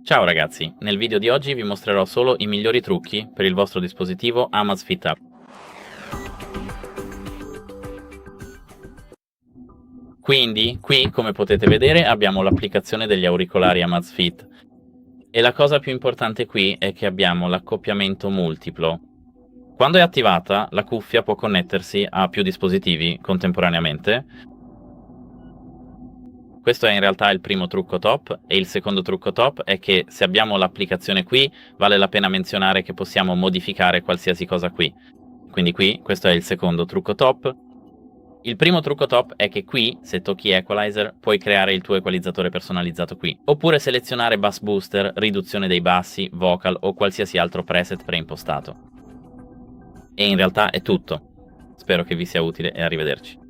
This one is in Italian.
Ciao ragazzi, nel video di oggi vi mostrerò solo i migliori trucchi per il vostro dispositivo Amazfit App. Quindi, qui come potete vedere abbiamo l'applicazione degli auricolari Amazfit e la cosa più importante qui è che abbiamo l'accoppiamento multiplo. Quando è attivata, la cuffia può connettersi a più dispositivi contemporaneamente. Questo è in realtà il primo trucco top, e il secondo trucco top è che se abbiamo l'applicazione qui, vale la pena menzionare che possiamo modificare qualsiasi cosa qui. Quindi qui, questo è il secondo trucco top. Il primo trucco top è che qui, se tocchi Equalizer, puoi creare il tuo equalizzatore personalizzato qui. Oppure selezionare Bass Booster, riduzione dei bassi, vocal o qualsiasi altro preset preimpostato. E in realtà è tutto. Spero che vi sia utile e arrivederci.